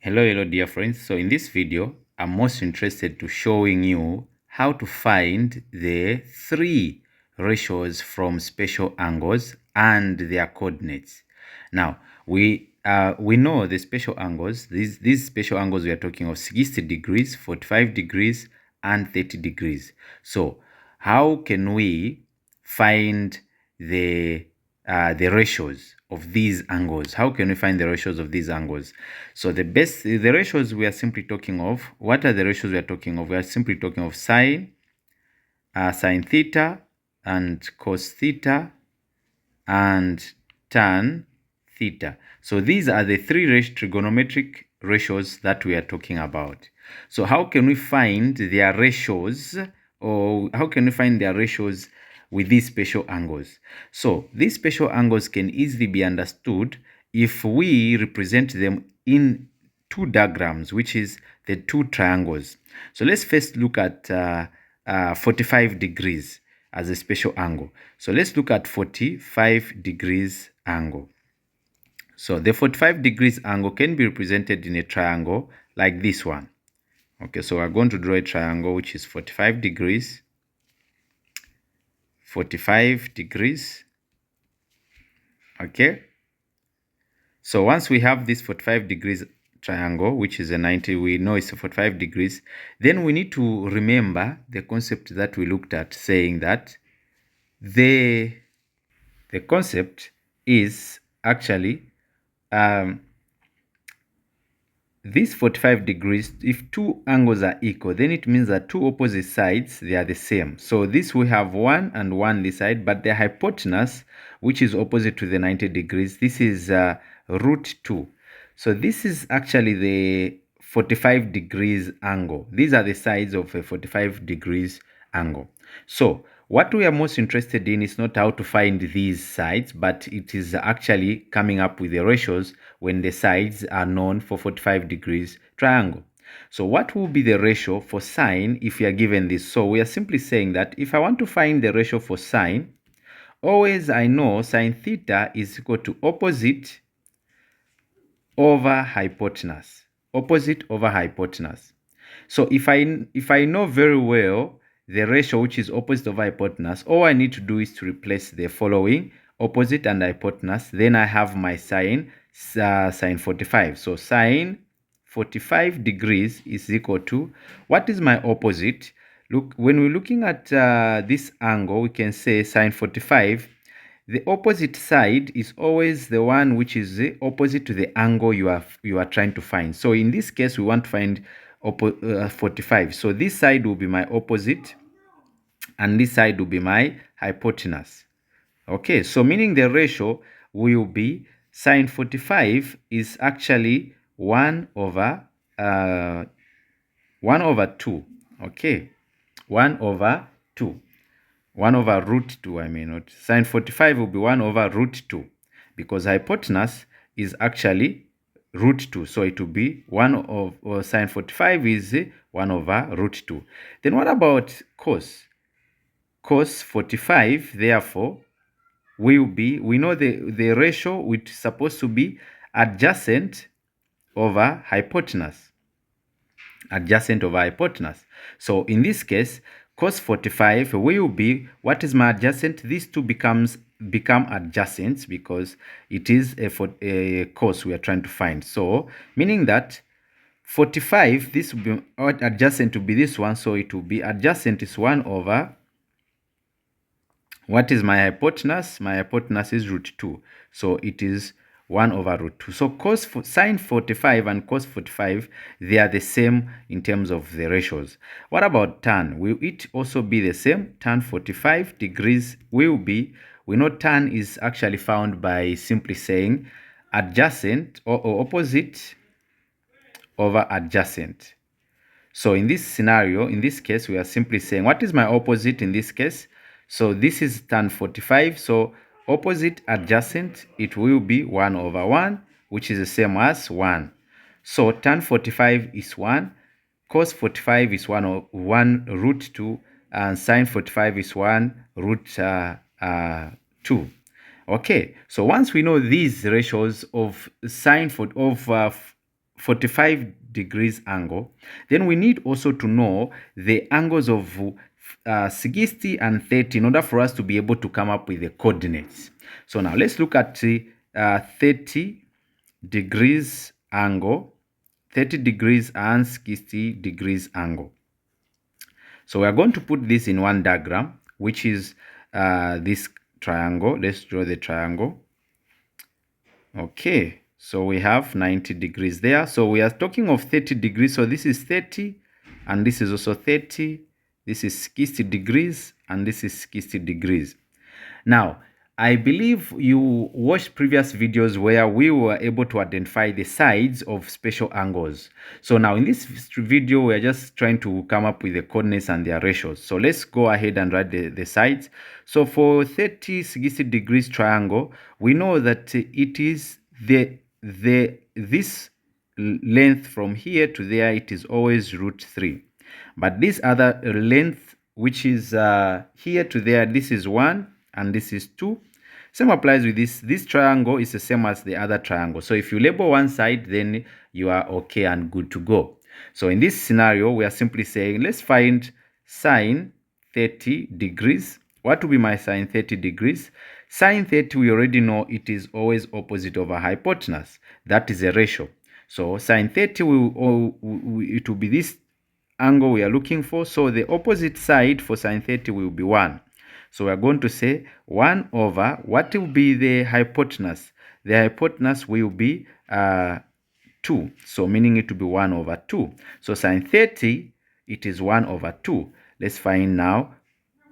Hello dear friends. So in this video, I'm most interested to showing you how to find the three ratios from special angles and their coordinates. Now, we know the special angles. These special angles we are talking of 60 degrees, 45 degrees, and 30 degrees. So how can we find the ratios of these angles? How can we find the ratios of these angles? So the ratios we are simply talking of. What are the ratios we are talking of? We are simply talking of sine theta and cos theta and tan theta. So these are the three trigonometric ratios that we are talking about. So how can we find their ratios, or how can we find their ratios with these special angles? So these special angles can easily be understood if we represent them in two diagrams, which is the two triangles. So let's first look at 45 degrees as a special angle. So let's look at 45 degrees angle. So the 45 degrees angle can be represented in a triangle like this one. Okay, so we're going to draw a triangle which is 45 degrees, 45 degrees. Okay, so once we have this 45 degrees triangle, which is a 90, we know it's 45 degrees, then we need to remember the concept that we looked at, saying that the concept is actually this 45 degrees. If two angles are equal, then it means that two opposite sides, they are the same. So this we have 1 and 1 this side, but the hypotenuse, which is opposite to the 90 degrees, this is root 2. So this is actually the 45 degrees angle. These are the sides of a 45 degrees angle. So what we are most interested in is not how to find these sides, but it is actually coming up with the ratios when the sides are known for 45 degrees triangle. So what will be the ratio for sine if you are given this? So we are simply saying that if I want to find the ratio for sine, always I know sine theta is equal to opposite over hypotenuse. Opposite over hypotenuse. So if I know very well the ratio which is opposite over hypotenuse, all I need to do is to replace the following: opposite and hypotenuse. Then I have my sine 45. So sine 45 degrees is equal to, what is my opposite? Look, when we're looking at this angle, we can say sine 45. The opposite side is always the one which is the opposite to the angle you are trying to find. So in this case, we want to find 45. So this side will be my opposite, and this side will be my hypotenuse. Okay, so meaning the ratio will be sine 45 is actually 1 over 2. Okay, 1 over 2. 1 over root 2, I mean, not sine 45 will be 1 over root 2, because hypotenuse is actually root 2. So it will be 1 of, or sine 45 is 1 over root 2. Then what about cos? Cos 45, therefore, will be, we know the ratio which is supposed to be adjacent over hypotenuse. Adjacent over hypotenuse. So in this case, cos 45 will be, what is my adjacent? These two become adjacent because it is a cos we are trying to find. So meaning that 45, this will be adjacent to be this one, so it will be adjacent is 1 over, what is my hypotenuse? My hypotenuse is root 2. So it is 1 over root 2. So sine 45 and cos 45, they are the same in terms of the ratios. What about tan? Will it also be the same? Tan 45 degrees will be, we know tan is actually found by simply saying adjacent or opposite over adjacent. So in this scenario, in this case, we are simply saying, what is my opposite in this case? So this is tan 45. So opposite adjacent, it will be 1 over 1, which is the same as 1. So tan 45 is 1, cos 45 is 1 root 2, and sine 45 is 1 root 2. Okay, so once we know these ratios of sine 45 degrees angle, then we need also to know the angles of 60 and 30 in order for us to be able to come up with the coordinates. So now let's look at 30 degrees angle, 30 degrees and 60 degrees angle. So we are going to put this in one diagram, which is this triangle. Let's draw the triangle. Okay, so we have 90 degrees there. So we are talking of 30 degrees. So this is 30 and this is also 30. This is 60 degrees and this is 60 degrees. Now, I believe you watched previous videos where we were able to identify the sides of special angles. So now in this video, we're just trying to come up with the coordinates and their ratios. So let's go ahead and write the sides. So for 30, 60 degrees triangle, we know that it is this length from here to there, it is always √3. But this other length, which is here to there, this is 1 and this is 2. Same applies with this. This triangle is the same as the other triangle. So if you label one side, then you are okay and good to go. So in this scenario, we are simply saying, let's find sine 30 degrees. What will be my sine 30 degrees? Sine 30, we already know it is always opposite over hypotenuse. That is a ratio. So sine 30, it will be this angle we are looking for. So the opposite side for sine 30 will be 1. So we are going to say 1 over, what will be the hypotenuse? The hypotenuse will be 2. So meaning it will be 1 over 2. So sine 30, it is 1 over 2. Let's find now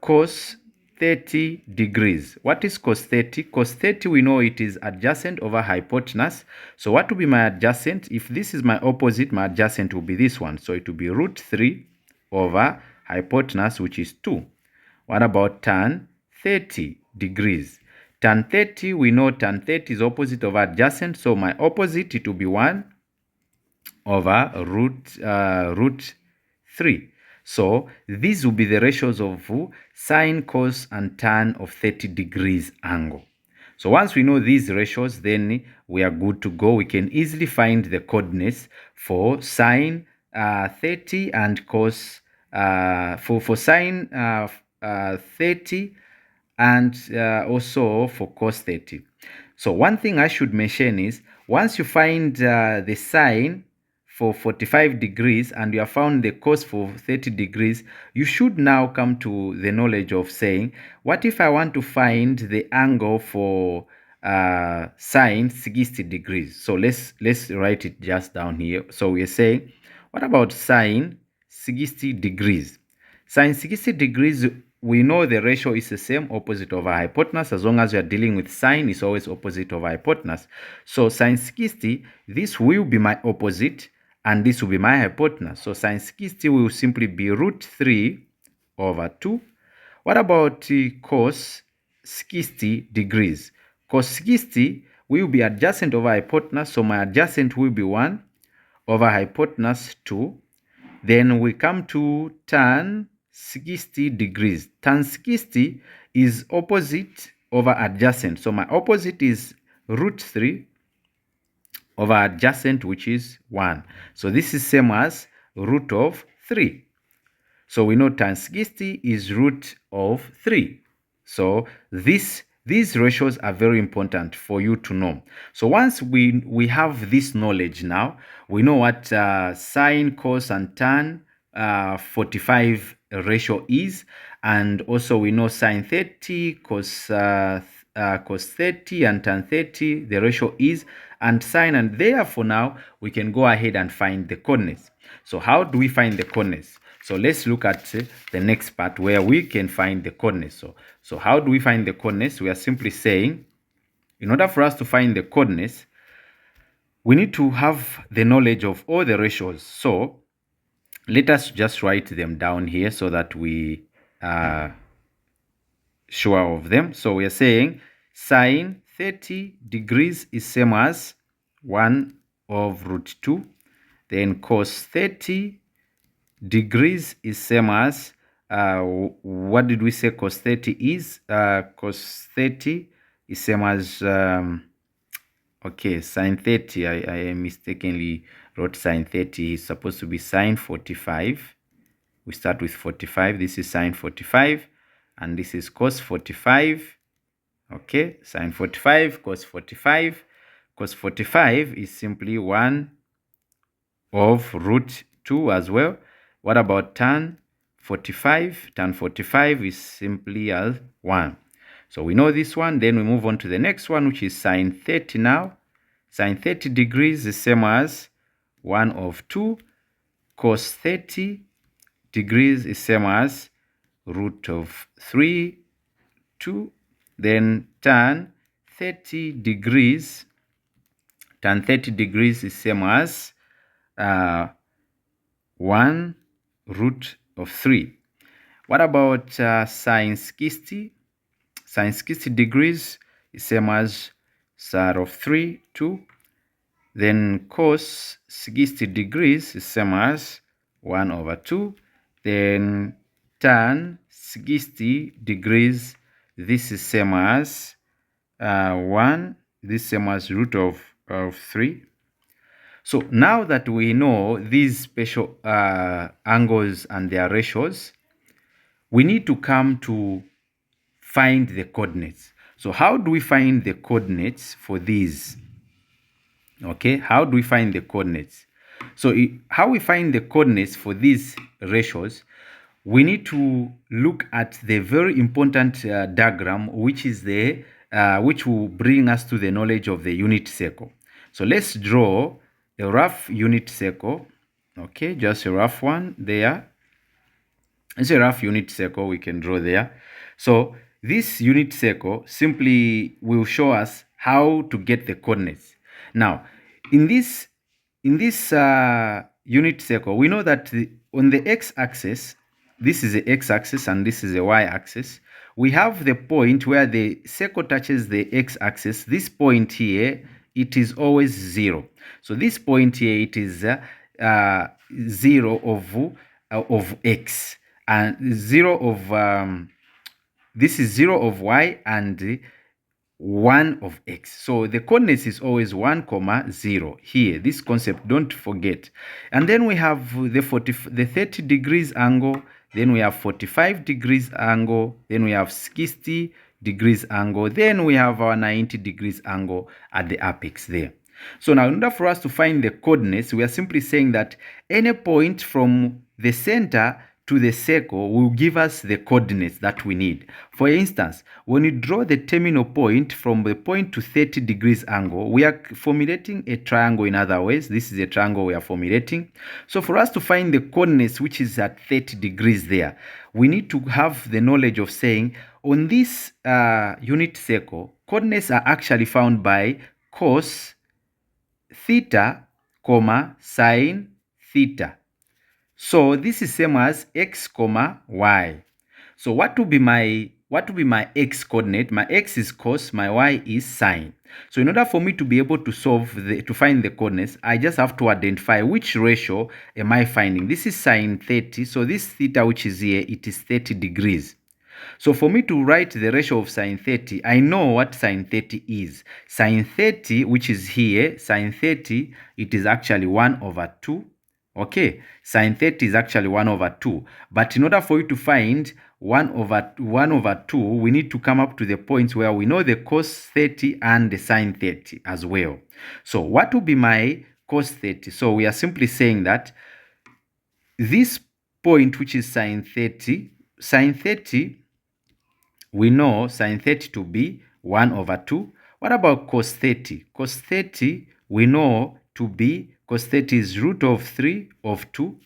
cos 30 degrees. What is cos 30? Cos 30, we know it is adjacent over hypotenuse. So what will be my adjacent? If this is my opposite, my adjacent will be this one. So it will be √3 over hypotenuse, which is 2. What about tan 30 degrees? Tan 30, we know tan 30 is opposite over adjacent. So my opposite, it will be 1 over √3. So these will be the ratios of sine, cos, and tan of 30 degrees angle. So once we know these ratios, then we are good to go. We can easily find the coordinates for sine 30 and cos for sine 30 and also for cos 30. So one thing I should mention is once you find the sine for 45 degrees and you have found the cos for 30 degrees, you should now come to the knowledge of saying, what if I want to find the angle for sine 60 degrees? So let's write it just down here. So we're saying, what about sine 60 degrees? Sine 60 degrees, we know the ratio is the same, opposite over hypotenuse. As long as you are dealing with sine, it's always opposite over hypotenuse. So sine 60, this will be my opposite, and this will be my hypotenuse. So sine 60 will simply be √3 over 2. What about cos 60 degrees? Cos 60 will be adjacent over hypotenuse, so my adjacent will be 1 over hypotenuse 2. Then we come to tan 60 degrees. Tan 60 is opposite over adjacent. So my opposite is √3 over adjacent, which is 1. So this is same as √3. So we know tan 60 is √3. So these ratios are very important for you to know. So once we have this knowledge now, we know what sine, cos, and tan 45 ratio is, and also we know sine 30, cos 30, and tan 30 the ratio is, and sine, and therefore now we can go ahead and find the coordinates. So how do we find the coordinates? So let's look at the next part where we can find the coordinates. So how do we find the coordinates? We are simply saying, in order for us to find the coordinates, we need to have the knowledge of all the ratios. So let us just write them down here so that we are sure of them. So we are saying sine 30 degrees is same as 1 over √2. Then cos 30 degrees is same as what did we say cos 30 is? Cos 30 is same as Okay, sine 30, I mistakenly wrote sine 30. It's supposed to be sine 45. We start with 45. This is sine 45. And this is cos 45. Okay, sine 45, cos 45. Cos 45 is simply 1 of root 2 as well. What about tan 45? Tan 45 is simply as 1. So we know this one. Then we move on to the next one, which is sine 30 now. Sine 30 degrees is same as 1 of 2. Cos 30 degrees is same as root of 3, 2. Then tan 30 degrees is same as 1 root of 3. What about sine 60? Sine 60 degrees is same as sine of 3, 2. Then cos 60 degrees is same as 1 over 2. Then tan 60 degrees, this is same as 1. This is same as root of 3. So now that we know these special angles and their ratios, we need to come to find the coordinates. So how do we find the coordinates for these? Okay, how do we find the coordinates? So how we find the coordinates for these ratios, we need to look at the very important diagram, which is which will bring us to the knowledge of the unit circle. So let's draw a rough unit circle. Okay, just a rough one there. It's a rough unit circle we can draw there. So this unit circle simply will show us how to get the coordinates. Now, in this unit circle, we know that on the x-axis, this is the x-axis and this is the y-axis. We have the point where the circle touches the x-axis. This point here, it is always 0. So this point here, it is 0 of x, and 0 of this is 0 of y and 1 of x. So the coordinates is always 1 comma 0 here. This concept, don't forget. And then we have the 30 degrees angle, then we have 45 degrees angle, then we have 60 degrees angle, then we have our 90 degrees angle at the apex there. So now, in order for us to find the coordinates, we are simply saying that any point from the center to the circle will give us the coordinates that we need. For instance, when you draw the terminal point from the point to 30 degrees angle, we are formulating a triangle. In other ways, this is a triangle we are formulating. So for us to find the coordinates, which is at 30 degrees there, we need to have the knowledge of saying on this unit circle, coordinates are actually found by cos theta, comma, sine theta. So this is same as x, comma, y. So what will be my x coordinate? My x is cos, my y is sine. So in order for me to be able to to find the coordinates, I just have to identify which ratio am I finding. This is sine 30. So this theta which is here, it is 30 degrees. So for me to write the ratio of sine 30, I know what sine 30 is. Sine 30, which is here, sine 30, it is actually 1 over 2. Okay, sine 30 is actually 1 over 2. But in order for you to find 1 over 2, we need to come up to the points where we know the cos 30 and the sine 30 as well. So what will be my cos 30? So we are simply saying that this point, which is sine 30, we know sine 30 to be 1 over 2. What about cos 30? Cos 30, we know to be, cos 30 is root of 3 of 2.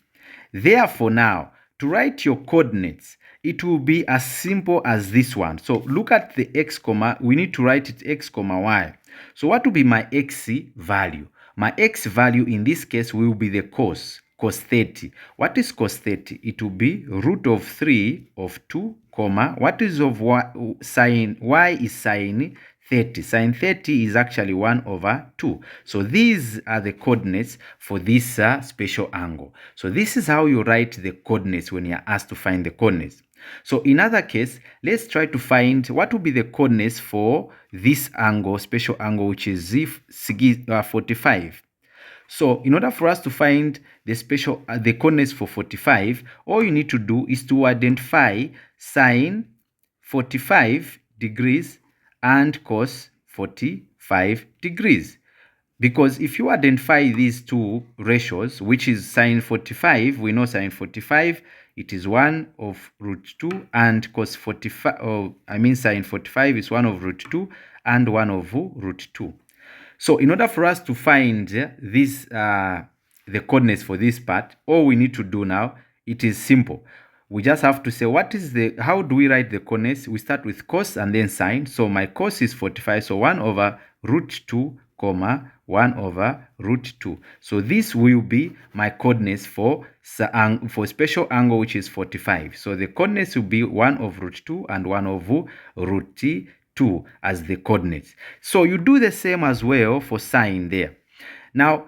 Therefore now, to write your coordinates, it will be as simple as this one. So look at the x comma, we need to write it x comma y. So what will be my x value? My x value in this case will be the cos 30. What is cos 30? It will be root of 3 of 2, comma, what is of y, sine, y is sine 30. Sine 30 is actually 1 over 2. So these are the coordinates for this special angle. So this is how you write the coordinates when you're asked to find the coordinates. So in other case, let's try to find what will be the coordinates for this angle, special angle, which is 45. So in order for us to find the coordinates for 45, all you need to do is to identify sine 45 degrees and cos 45 degrees. Because if you identify these two ratios, which is sine 45, we know sine 45, it is 1 of root 2, and cos 45, sine 45 is 1 of root 2 and 1 of root 2. So in order for us to find the coordinates for this part, all we need to do now, it is simple. We just have to say how do we write the coordinates? We start with cos and then sine. So my cos is 45, so 1 over root 2, comma 1 over root 2. So this will be my coordinates for special angle, which is 45. So the coordinates will be 1 of root 2 and 1 over root 2 as the coordinates. So you do the same as well for sine there. Now,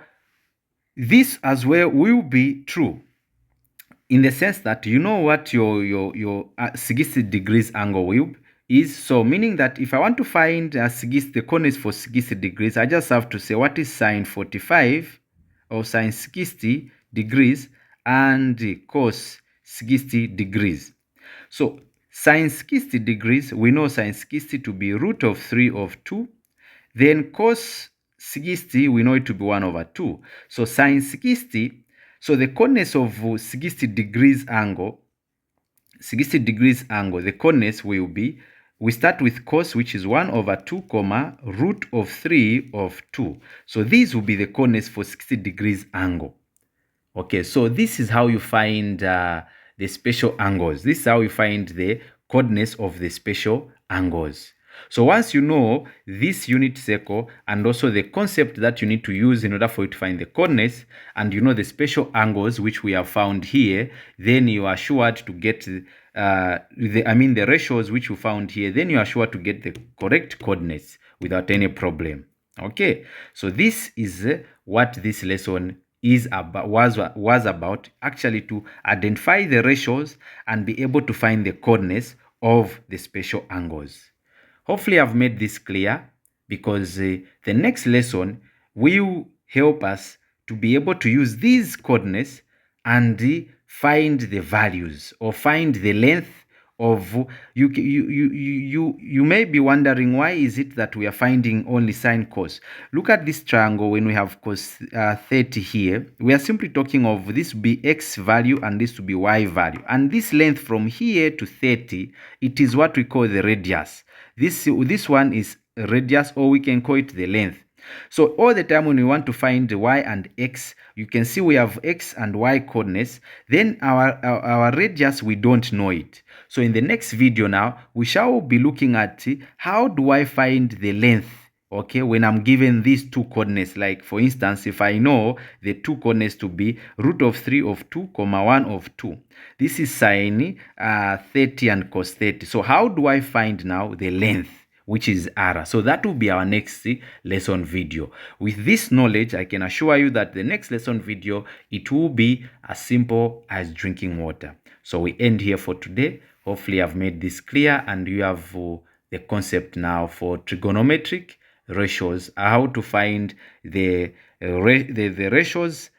this as well will be true in the sense that you know what your 60 degrees angle will is. So meaning that if I want to find the coordinates for 60 degrees, I just have to say what is sine 45 or sine 60 degrees and cos 60 degrees. So sine 60 degrees, we know sine 60 to be root of 3 of 2. Then cos 60, we know it to be 1 over 2. So sine 60, so the coordinates of 60 degrees angle, the coordinates will be, we start with cos, which is 1 over 2, comma, root of 3 of 2. So these will be the coordinates for 60 degrees angle. Okay, so this is how you find the special angles. This is how you find the coordinates of the special angles. So once you know this unit circle and also the concept that you need to use in order for you to find the coordinates, and you know the special angles which we have found here, then you are assured to get the ratios which you found here, then you are sure to get the correct coordinates without any problem. Okay, so this is what this lesson was about, actually, to identify the ratios and be able to find the coordinates of the special angles. Hopefully I've made this clear, because the next lesson will help us to be able to use these coordinates and find the values or find the length of you may be wondering, why is it that we are finding only sine cos? Look at this triangle. When we have cos 30 here, we are simply talking of this to be x value and this to be y value, and this length from here to 30, it is what we call the radius. This one is radius, or we can call it the length. So all the time when we want to find the y and x, you can see we have x and y coordinates. Then our radius, we don't know it. So in the next video now, we shall be looking at how do I find the length, okay, when I'm given these two coordinates. Like for instance, if I know the two coordinates to be root of 3 of 2, comma 1 of 2. This is sine 30 and cos 30. So how do I find now the length, which is r? So that will be our next lesson video. With this knowledge, I can assure you that the next lesson video, it will be as simple as drinking water. So we end here for today. Hopefully I've made this clear and you have the concept now for trigonometric ratios, how to find the ratios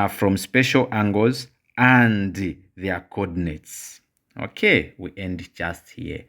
from special angles and their coordinates. Okay, we end just here.